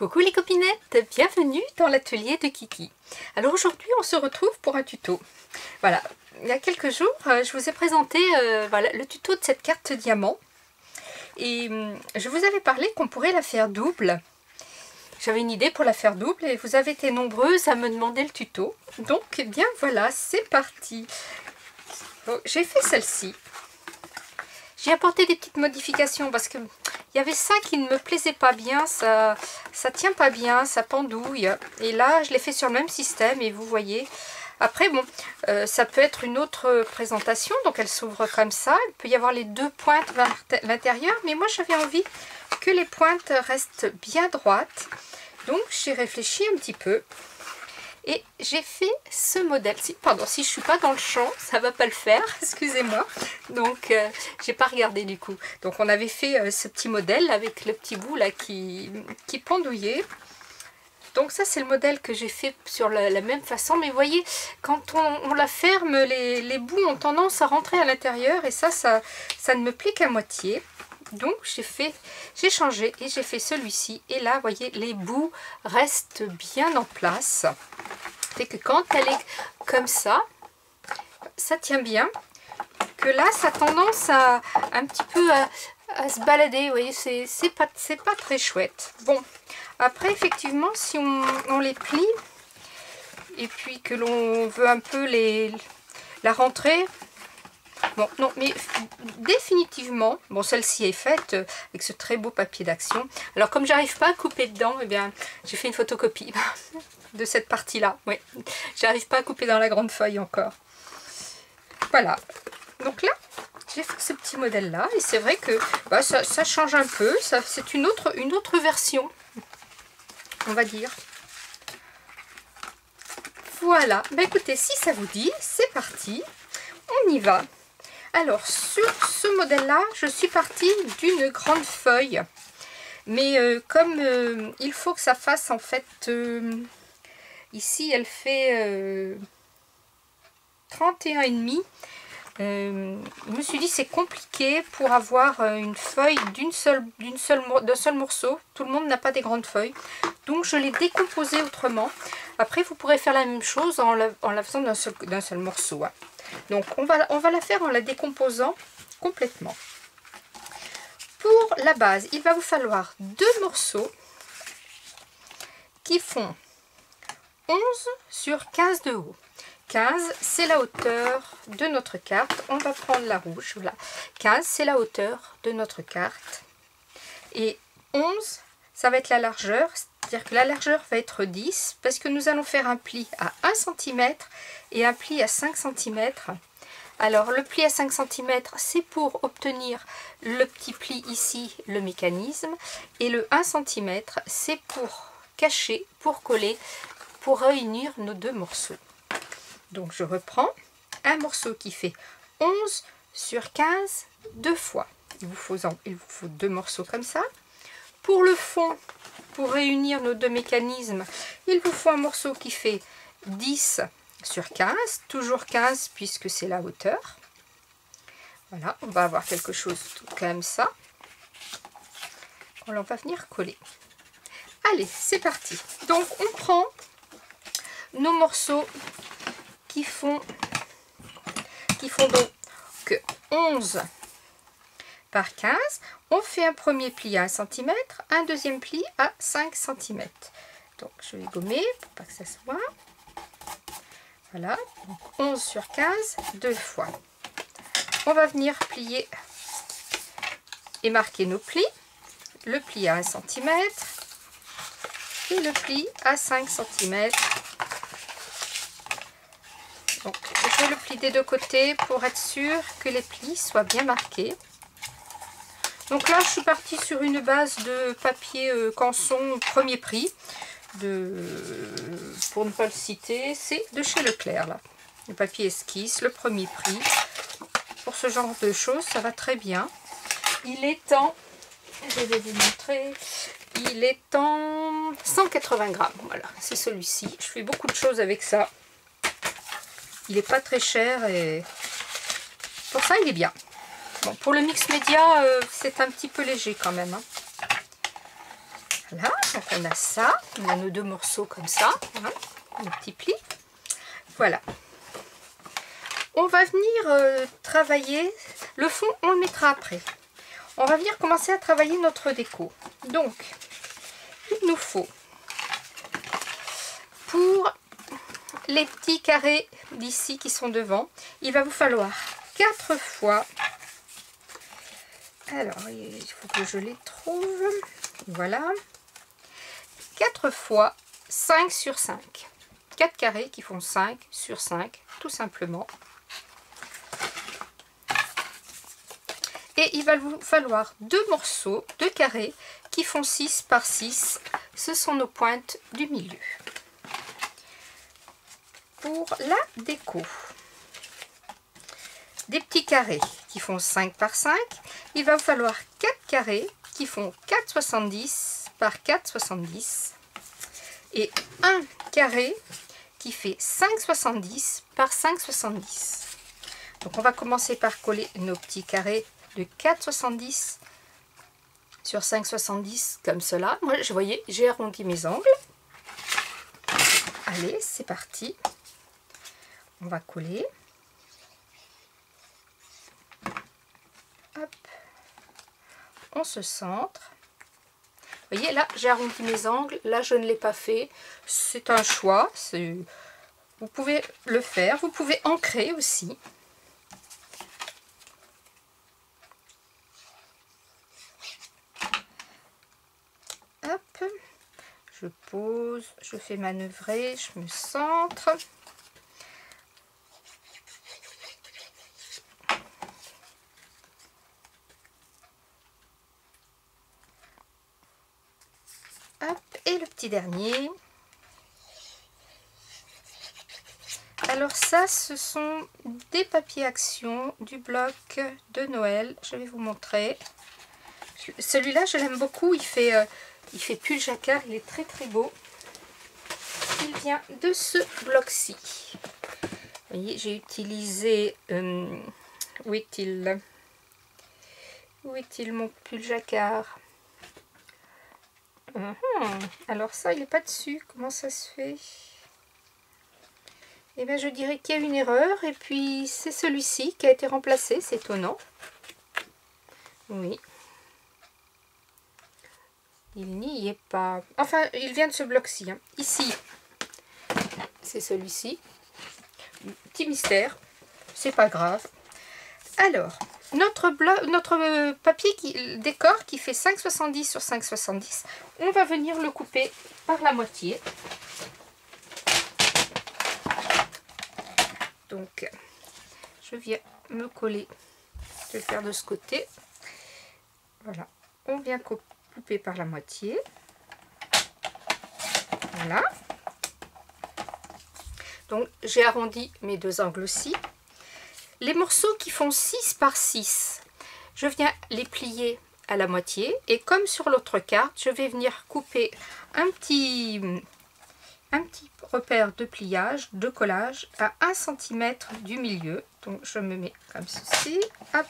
Coucou les copinettes, bienvenue dans l'atelier de Kiki. Alors aujourd'hui on se retrouve pour un tuto. Voilà, il y a quelques jours je vous ai présenté voilà, le tuto de cette carte diamant. Et je vous avais parlé qu'on pourrait la faire double. J'avais une idée pour la faire double et vous avez été nombreuses à me demander le tuto. Donc eh bien voilà, c'est parti. J'ai fait celle-ci. J'ai apporté des petites modifications parce que il y avait ça qui ne me plaisait pas bien, ça tient pas bien, ça pendouille. Et là, je l'ai fait sur le même système et vous voyez. Après, bon, ça peut être une autre présentation, donc elle s'ouvre comme ça. Il peut y avoir les deux pointes vers l'intérieur, mais moi j'avais envie que les pointes restent bien droites. Donc j'ai réfléchi un petit peu. Et j'ai fait ce modèle-ci. Pardon, si je ne suis pas dans le champ, ça ne va pas le faire, excusez-moi. Donc, j'ai pas regardé du coup. Donc, on avait fait ce petit modèle avec le petit bout là qui pendouillait. Donc, ça, c'est le modèle que j'ai fait sur la même façon. Mais vous voyez, quand on la ferme, les bouts ont tendance à rentrer à l'intérieur. Et ça ne me plaît qu'à moitié. Donc j'ai changé et j'ai fait celui-ci. Et là, vous voyez, les bouts restent bien en place. C'est que quand elle est comme ça tient bien. Que là, ça a tendance à un petit peu à se balader. Vous voyez, c'est pas très chouette. Bon, après, effectivement, si on les plie et puis que l'on veut un peu la rentrer. Bon, non, mais définitivement, bon, celle-ci est faite avec ce très beau papier d'action. Alors, comme j'arrive pas à couper dedans, eh bien, j'ai fait une photocopie de cette partie-là. Oui, j'arrive pas à couper dans la grande feuille encore. Voilà. Donc là, j'ai fait ce petit modèle-là. Et c'est vrai que bah, ça change un peu. C'est une autre version, on va dire. Voilà. Bah, écoutez, si ça vous dit, c'est parti. On y va. Alors, sur ce modèle-là, je suis partie d'une grande feuille. Mais comme il faut que ça fasse, en fait, ici, elle fait 31,5. Je me suis dit, c'est compliqué pour avoir une feuille d'un seul morceau. Tout le monde n'a pas des grandes feuilles. Donc, je l'ai décomposée autrement. Après, vous pourrez faire la même chose en la faisant d'un seul morceau. Hein. Donc on va la faire en la décomposant complètement. Pour la base, il va vous falloir deux morceaux qui font 11 sur 15 de haut. 15, c'est la hauteur de notre carte. On va prendre la rouge. Voilà. 15, c'est la hauteur de notre carte. Et 11, ça va être la largeur. C'est-à-dire que la largeur va être 10 parce que nous allons faire un pli à 1 cm et un pli à 5 cm. Alors le pli à 5 cm, c'est pour obtenir le petit pli ici, le mécanisme. Et le 1 cm, c'est pour cacher, pour coller, pour réunir nos deux morceaux. Donc je reprends un morceau qui fait 11 sur 15 deux fois. Il vous faut deux morceaux comme ça. Pour le fond, pour réunir nos deux mécanismes, il vous faut un morceau qui fait 10 sur 15, toujours 15 puisque c'est la hauteur. Voilà, on va avoir quelque chose comme ça. On va venir coller. Allez, c'est parti. Donc on prend nos morceaux qui font donc 11 par 15, on fait un premier pli à 1 cm, un deuxième pli à 5 cm. Donc je vais gommer pour pas que ça se voit. Voilà, donc 11 sur 15, deux fois. On va venir plier et marquer nos plis. Le pli à 1 cm et le pli à 5 cm. Donc je fais le pli des deux côtés pour être sûr que les plis soient bien marqués. Donc là, je suis partie sur une base de papier canson premier prix. Pour ne pas le citer, c'est de chez Leclerc. Là. Le papier esquisse, le premier prix. Pour ce genre de choses, ça va très bien. Il est en, je vais vous montrer, il est en 180 grammes. Voilà, c'est celui-ci. Je fais beaucoup de choses avec ça. Il n'est pas très cher et pour ça, il est bien. Bon, pour le mix média, c'est un petit peu léger quand même. Hein. Voilà, donc on a ça, on a nos deux morceaux comme ça, hein, nos petits plis. Voilà. On va venir travailler, le fond on le mettra après. On va venir commencer à travailler notre déco. Donc, il nous faut, pour les petits carrés d'ici qui sont devant, il va vous falloir 4 fois, alors il faut que je les trouve, voilà, 4 fois 5 sur 5. 4 carrés qui font 5 sur 5, tout simplement. Et il va vous falloir 2 morceaux, 2 carrés qui font 6 par 6. Ce sont nos pointes du milieu. Pour la déco, des petits carrés qui font 5 par 5. Il va vous falloir 4 carrés qui font 4,70 par 4,70. Et un carré qui fait 5,70 par 5,70. Donc on va commencer par coller nos petits carrés de 4,70 sur 5,70 comme cela. Moi, vous voyez, j'ai arrondi mes angles. Allez, c'est parti. On va coller. Hop. On se centre. Vous voyez, là, j'ai arrondi mes angles. Là, je ne l'ai pas fait. C'est un choix. Vous pouvez le faire. Vous pouvez ancrer aussi. Hop. Je pose. Je fais manœuvrer. Je me centre. Hop. Et le petit dernier. Alors ça, ce sont des papiers action du bloc de Noël. Je vais vous montrer. Celui-là, je l'aime beaucoup. Il fait pull jacquard. Il est très très beau. Il vient de ce bloc-ci. Vous voyez, j'ai utilisé... où est-il mon pull jacquard? Alors ça, il n'est pas dessus. Comment ça se fait? Eh bien, je dirais qu'il y a une erreur. Et puis, c'est celui-ci qui a été remplacé. C'est étonnant. Oui. Il n'y est pas. Enfin, il vient de ce bloc-ci. Hein. Ici, c'est celui-ci. Petit mystère. C'est pas grave. Alors, notre papier décor qui fait 5,70 sur 5,70, on va venir le couper par la moitié. Donc, je viens me coller. Je vais le faire de ce côté. Voilà. On vient couper par la moitié. Voilà. Donc, j'ai arrondi mes deux angles aussi. Les morceaux qui font 6 par 6, je viens les plier à la moitié. Et comme sur l'autre carte, je vais venir couper un petit repère de pliage, de collage à 1 cm du milieu. Donc je me mets comme ceci. Hop.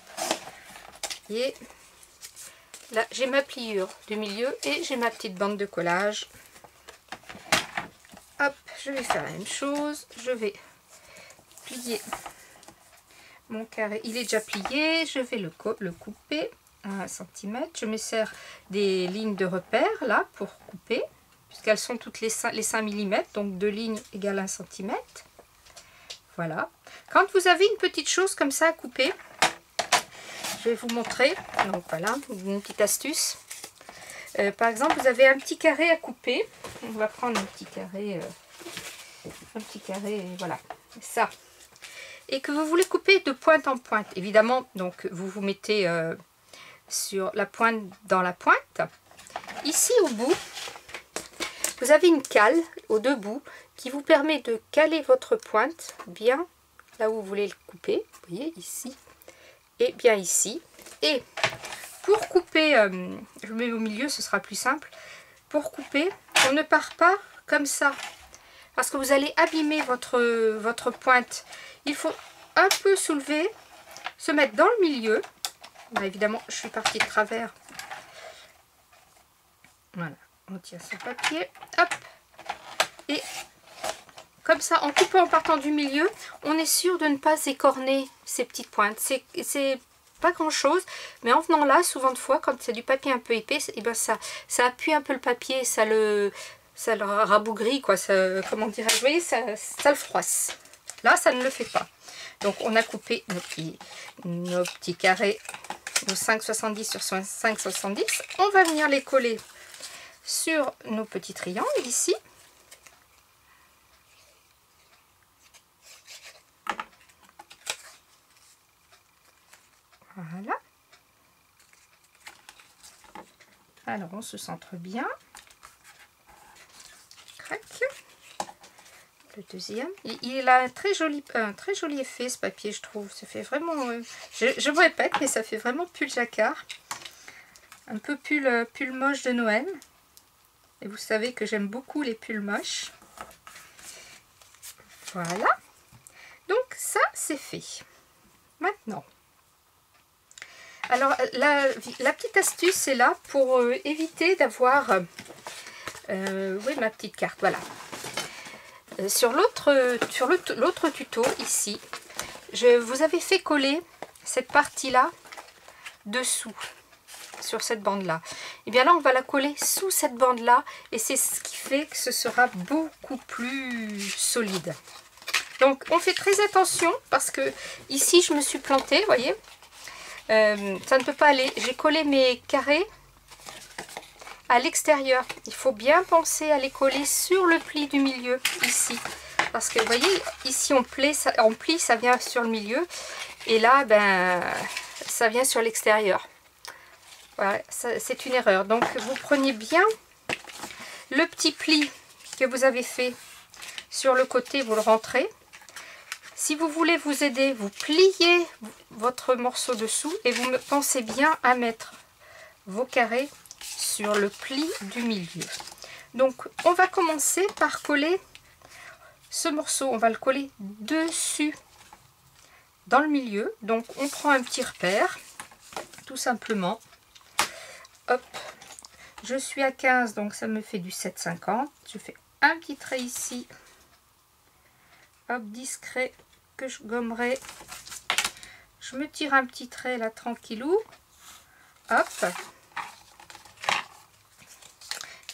Et là j'ai ma pliure du milieu et j'ai ma petite bande de collage. Hop, je vais faire la même chose. Je vais plier mon carré. Il est déjà plié. Je vais le couper à 1 cm. Je me sers des lignes de repère là pour couper, puisqu'elles sont toutes les 5 mm, donc 2 lignes égale 1 cm. Voilà. Quand vous avez une petite chose comme ça à couper, je vais vous montrer. Donc voilà, une petite astuce. Par exemple, vous avez un petit carré à couper. On va prendre un petit carré, voilà, ça. Et que vous voulez couper de pointe en pointe. Évidemment, donc vous vous mettez sur la pointe dans la pointe. Ici au bout, vous avez une cale aux deux bouts qui vous permet de caler votre pointe bien là où vous voulez le couper. Vous voyez ici et bien ici. Et pour couper, je mets au milieu, ce sera plus simple. Pour couper, on ne part pas comme ça parce que vous allez abîmer votre pointe. Il faut un peu soulever, se mettre dans le milieu. Bon, évidemment, je suis partie de travers. Voilà. On tient son papier, hop, et comme ça, en coupant en partant du milieu, on est sûr de ne pas écorner ces petites pointes. C'est pas grand chose, mais en venant là, souvent de fois, quand c'est du papier un peu épais, et ben ça appuie un peu le papier, ça le rabougrit, quoi, ça, comment dirais-je, vous voyez, ça le froisse. Là, ça ne le fait pas. Donc, on a coupé nos petits carrés, nos 5,70 sur 5,70. On va venir les coller sur nos petits triangles, ici. Voilà. Alors, on se centre bien. Crac. Le deuxième. Il a un très joli effet, ce papier, je trouve. Ça fait vraiment... je me répète, mais ça fait vraiment pull jacquard. Un peu pull moche de Noël. Et vous savez que j'aime beaucoup les pulls moches. Voilà. Donc, ça, c'est fait. Maintenant... Alors, la petite astuce est là pour éviter d'avoir... oui, ma petite carte, voilà. Sur l'autre tuto, ici, je vous avais fait coller cette partie-là dessous, sur cette bande-là. Et bien là, on va la coller sous cette bande-là, et c'est ce qui fait que ce sera beaucoup plus solide. Donc, on fait très attention, parce que ici, je me suis plantée, vous voyez. Ça ne peut pas aller. J'ai collé mes carrés à l'extérieur. Il faut bien penser à les coller sur le pli du milieu, ici. Parce que vous voyez, ici on plie, ça vient sur le milieu. Et là, ben, ça vient sur l'extérieur. Voilà, c'est une erreur. Donc vous prenez bien le petit pli que vous avez fait sur le côté, vous le rentrez. Si vous voulez vous aider, vous pliez votre morceau dessous et vous pensez bien à mettre vos carrés sur le pli du milieu. Donc, on va commencer par coller ce morceau. On va le coller dessus, dans le milieu. Donc, on prend un petit repère, tout simplement. Hop, je suis à 15, donc ça me fait du 7,50. Je fais un petit trait ici. Hop, discret. Que je gommerai, je me tire un petit trait là tranquillou, hop,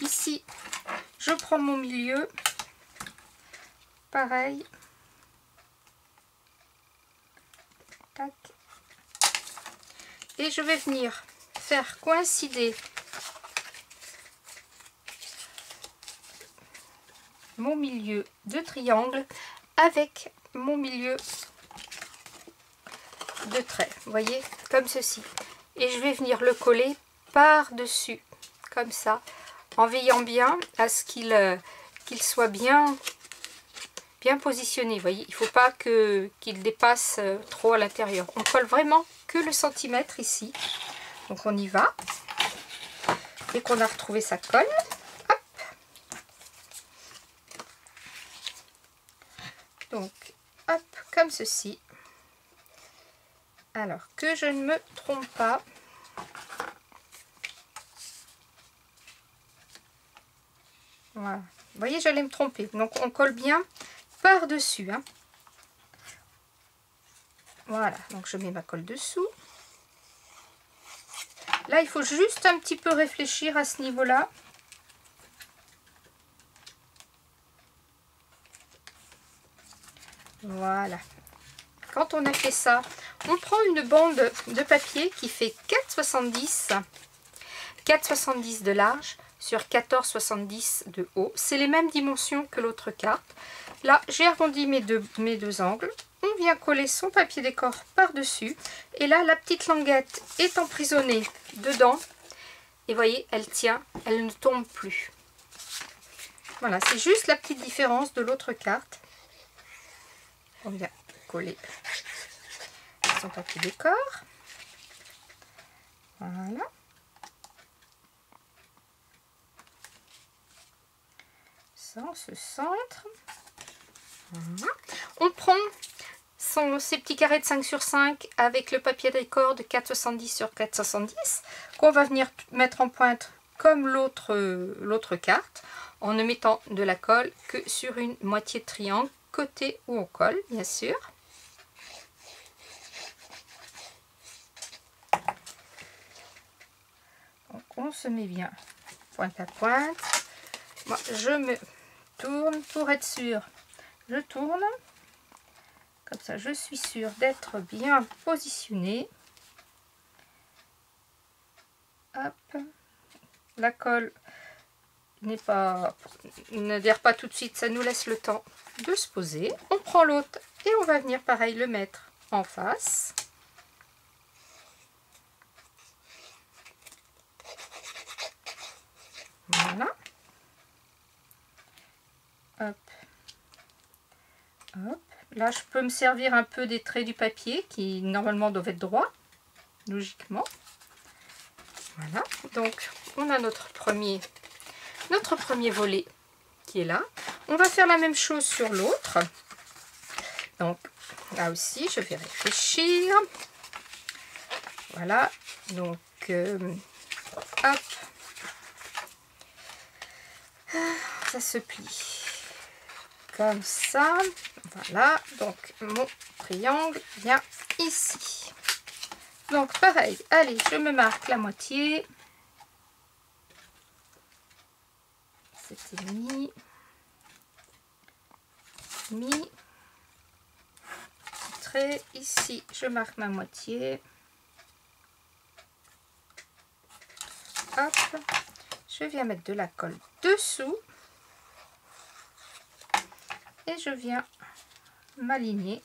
ici je prends mon milieu, pareil, tac, et je vais venir faire coïncider mon milieu de triangle avec mon milieu de trait, vous voyez, comme ceci, et je vais venir le coller par dessus comme ça, en veillant bien à ce qu'il soit bien positionné. Vous voyez, il ne faut pas qu'il dépasse trop à l'intérieur. On colle vraiment que le centimètre ici, donc on y va. Dès qu'on a retrouvé sa colle, hop, donc hop, comme ceci. Alors, que je ne me trompe pas. Voilà. Vous voyez, j'allais me tromper. Donc, on colle bien par-dessus. Hein. Voilà. Donc, je mets ma colle dessous. Là, il faut juste un petit peu réfléchir à ce niveau-là. Voilà. Quand on a fait ça, on prend une bande de papier qui fait 4,70 de large sur 14,70 de haut. C'est les mêmes dimensions que l'autre carte. Là, j'ai arrondi mes deux angles. On vient coller son papier décor par-dessus. Et là, la petite languette est emprisonnée dedans. Et vous voyez, elle tient, elle ne tombe plus. Voilà, c'est juste la petite différence de l'autre carte. On vient coller son papier décor. Voilà. Ça, on se centre. Voilà. On prend ces petits carrés de 5 sur 5 avec le papier décor de 4,70 sur 4,70 qu'on va venir mettre en pointe comme l'autre carte, en ne mettant de la colle que sur une moitié de triangle, côté où on colle, bien sûr. Donc on se met bien pointe à pointe. Moi, je me tourne pour être sûre. Je tourne. Comme ça, je suis sûre d'être bien positionnée. Hop. La colle n'adhère pas tout de suite, ça nous laisse le temps de se poser. On prend l'autre et on va venir pareil le mettre en face. Voilà. Hop. Hop. Là, je peux me servir un peu des traits du papier qui normalement doivent être droits, logiquement. Voilà. Donc, on a notre premier volet qui est là. On va faire la même chose sur l'autre. Donc, là aussi, je vais réfléchir. Voilà. Donc, hop. Ça se plie. Comme ça. Voilà. Donc, mon triangle vient ici. Donc, pareil. Allez, je me marque la moitié. C'était mis. Trait ici, je marque ma moitié. Hop, je viens mettre de la colle dessous et je viens m'aligner.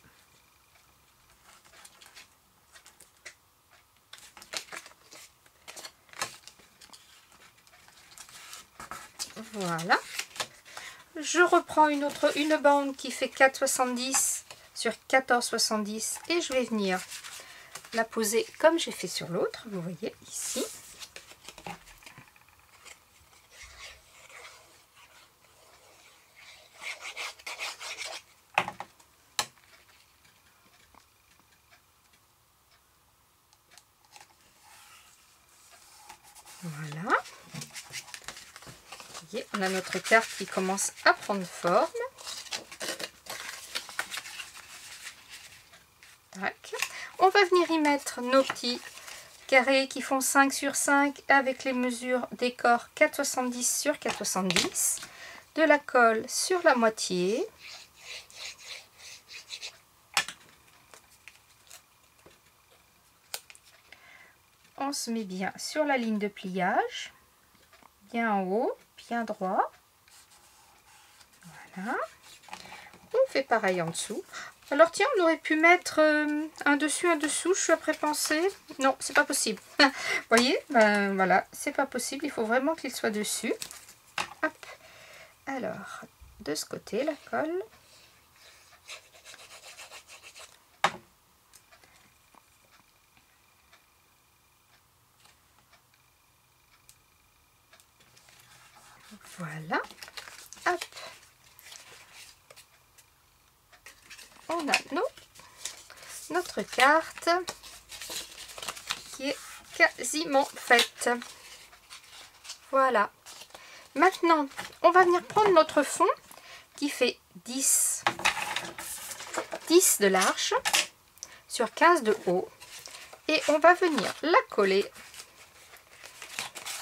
Voilà. Je reprends une bande qui fait 4,70 sur 14,70 et je vais venir la poser comme j'ai fait sur l'autre, vous voyez ici. Voilà. Vous voyez, on a notre carte qui commence à prendre forme. Tac. On va venir y mettre nos petits carrés qui font 5 sur 5 avec les mesures des corps 4,70 sur 4,70. De la colle sur la moitié. On se met bien sur la ligne de pliage, bien en haut, bien droit. Voilà. On fait pareil en dessous. Alors tiens, on aurait pu mettre un dessus, un dessous, je suis après pensée. Non, c'est pas possible. Vous voyez, ben voilà, c'est pas possible, il faut vraiment qu'il soit dessus. Hop. Alors, de ce côté, la colle. Voilà. Hop. On a notre carte qui est quasiment faite. Voilà. Maintenant, on va venir prendre notre fond qui fait 10 de large sur 15 de haut. Et on va venir la coller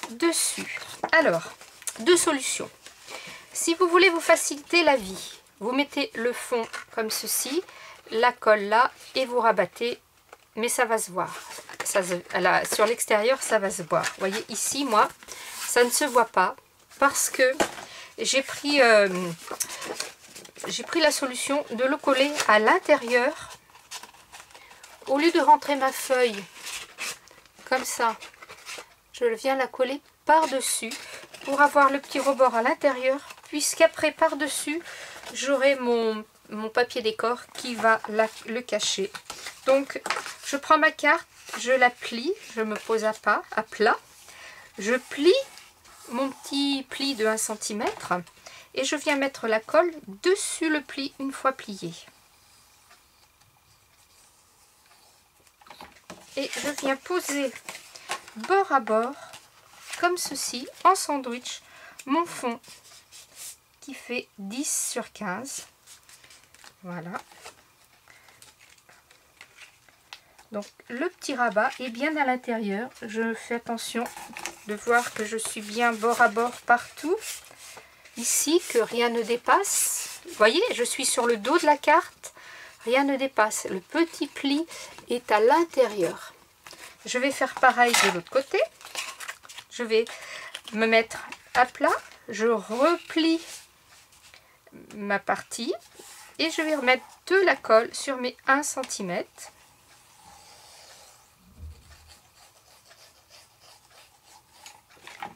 dessus. Alors, deux solutions. Si vous voulez vous faciliter la vie, vous mettez le fond comme ceci, la colle là et vous rabattez, mais ça va se voir. Sur l'extérieur, ça va se voir. Vous voyez ici, moi, ça ne se voit pas parce que j'ai pris la solution de le coller à l'intérieur au lieu de rentrer ma feuille comme ça. Je viens la coller par-dessus pour avoir le petit rebord à l'intérieur, puisqu'après par-dessus, j'aurai mon papier décor qui va le cacher. Donc, je prends ma carte, je la plie, je me pose à plat, je plie mon petit pli de 1 cm et je viens mettre la colle dessus le pli une fois plié. Et je viens poser bord à bord comme ceci en sandwich mon fond qui fait 10 sur 15. Voilà. Donc le petit rabat est bien à l'intérieur. Je fais attention de voir que je suis bien bord à bord partout. Ici, que rien ne dépasse. Vous voyez, je suis sur le dos de la carte. Rien ne dépasse. Le petit pli est à l'intérieur. Je vais faire pareil de l'autre côté. Je vais me mettre à plat. Je replie ma partie. Et je vais remettre de la colle sur mes 1 cm.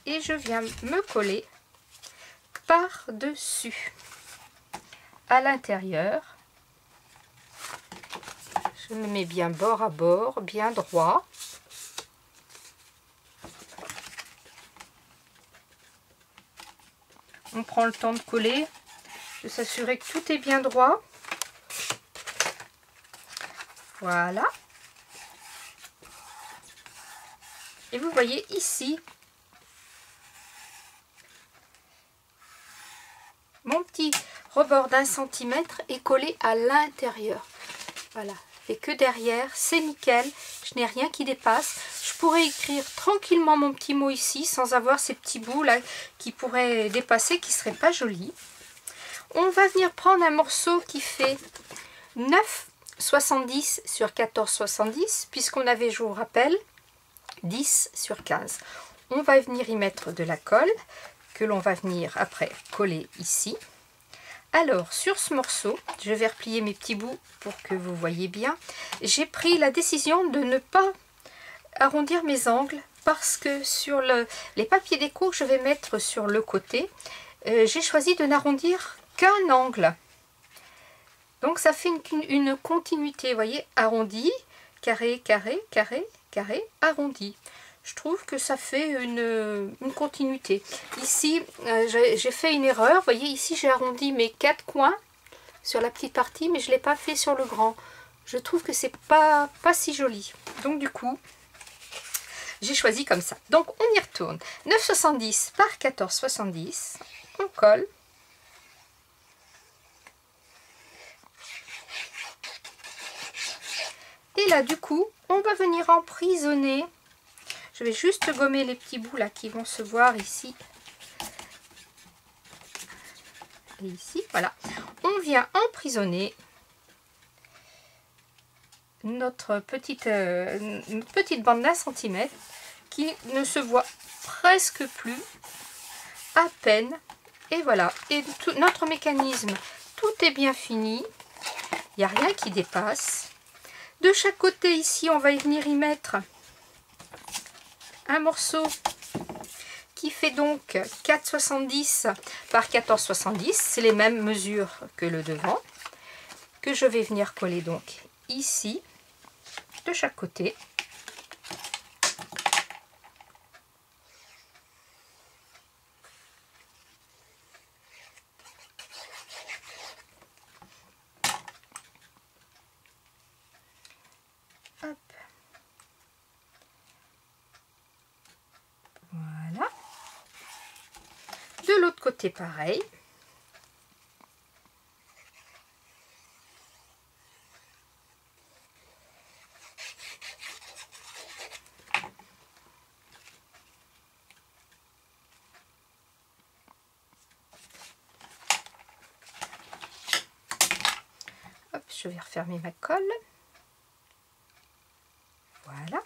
Et je viens me coller par-dessus à l'intérieur. Je me mets bien bord à bord, bien droit. On prend le temps de coller, de s'assurer que tout est bien droit. Voilà. Et vous voyez ici, mon petit rebord d'1 cm est collé à l'intérieur. Voilà, et que derrière, c'est nickel. Je n'ai rien qui dépasse. Je pourrais écrire tranquillement mon petit mot ici sans avoir ces petits bouts là qui pourraient dépasser, qui ne seraient pas jolis. On va venir prendre un morceau qui fait 9,70 sur 14,70 puisqu'on avait, je vous rappelle, 10 sur 15. On va venir y mettre de la colle que l'on va venir après coller ici. Alors sur ce morceau, je vais replier mes petits bouts pour que vous voyez bien. J'ai pris la décision de ne pas arrondir mes angles parce que sur les papiers déco que je vais mettre sur le côté, j'ai choisi de n'arrondir qu'un angle. Donc ça fait une continuité, vous voyez, arrondi, carré, carré, carré, carré, arrondi. Je trouve que ça fait une continuité. Ici, j'ai fait une erreur. Vous voyez, ici, j'ai arrondi mes 4 coins sur la petite partie, mais je ne l'ai pas fait sur le grand. Je trouve que c'est pas si joli. Donc, du coup, j'ai choisi comme ça. Donc, on y retourne. 9,70 par 14,70. On colle. Et là, du coup, on va venir emprisonner. Je vais juste gommer les petits bouts là qui vont se voir ici. Et ici, voilà. On vient emprisonner notre petite bande d'1 cm qui ne se voit presque plus, à peine. Et voilà. Et notre mécanisme, tout est bien fini. Il n'y a rien qui dépasse. De chaque côté ici, on va venir y mettre un morceau qui fait donc 4,70 par 14,70. C'est les mêmes mesures que le devant. Que je vais venir coller donc ici, de chaque côté. Hop. Voilà. De l'autre côté, pareil. Hop, je vais refermer ma colle. Voilà.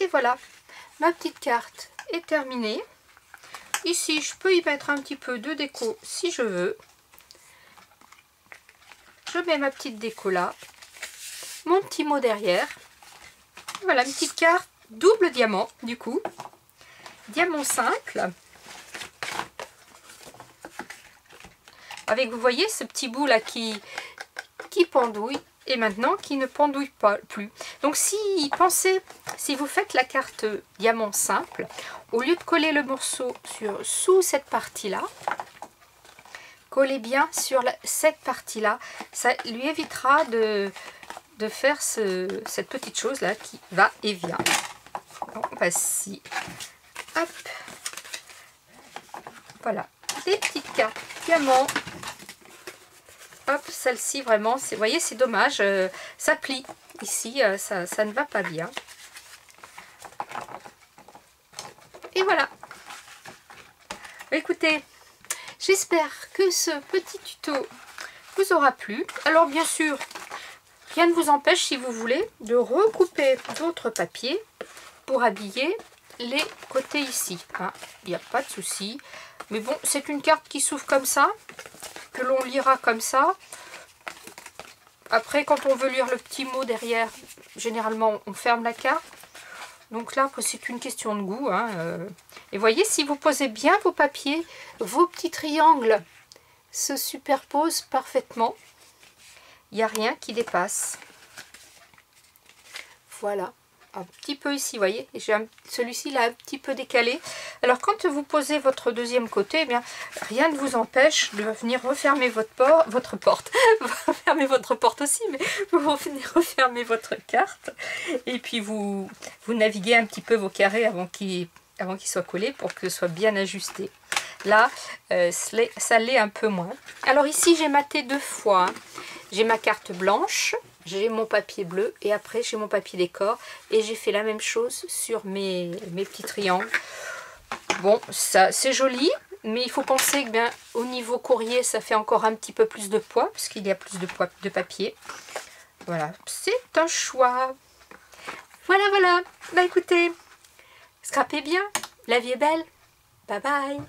Et voilà, ma petite carte est terminée. Ici, je peux y mettre un petit peu de déco si je veux. Je mets ma petite déco là. Mon petit mot derrière. Voilà, une petite carte double diamant du coup. Diamant simple. Avec, vous voyez, ce petit bout là qui pendouille. Et maintenant qui ne pendouille pas plus. Donc si vous faites la carte diamant simple, au lieu de coller le morceau sous cette partie-là, collez bien sur cette partie-là. Ça lui évitera de faire cette petite chose là qui va et vient. Donc, voici, hop, voilà, des petites cartes diamants. Hop, celle-ci vraiment, vous voyez, c'est dommage, ça plie ici, ça ne va pas bien. Et voilà. Écoutez, j'espère que ce petit tuto vous aura plu. Alors bien sûr, rien ne vous empêche, si vous voulez, de recouper votre papier pour habiller les côtés ici. Hein, il n'y a pas de souci. Mais bon, c'est une carte qui s'ouvre comme ça, que l'on lira comme ça. Après, quand on veut lire le petit mot derrière, généralement, on ferme la carte. Donc là, c'est une question de goût. Hein. Et voyez, si vous posez bien vos papiers, vos petits triangles se superposent parfaitement. Il n'y a rien qui dépasse. Voilà. Un petit peu ici, vous voyez, celui-ci là un petit peu décalé. Alors quand vous posez votre deuxième côté, eh bien, rien ne vous empêche de venir refermer votre porte. Refermer votre porte aussi, mais vous venez refermer votre carte. Et puis vous naviguez un petit peu vos carrés avant qu'ils soient collés pour que ce soit bien ajusté. Là, ça l'est un peu moins. Alors ici, j'ai maté 2 fois. Hein. J'ai ma carte blanche, j'ai mon papier bleu et après j'ai mon papier décor. Et j'ai fait la même chose sur mes petits triangles. Bon, ça c'est joli, mais il faut penser que bien, au niveau courrier, ça fait encore un petit peu plus de poids, parce qu'il y a plus de poids de papier. Voilà, c'est un choix. Voilà, voilà. Bah écoutez, scrapez bien, la vie est belle. Bye bye.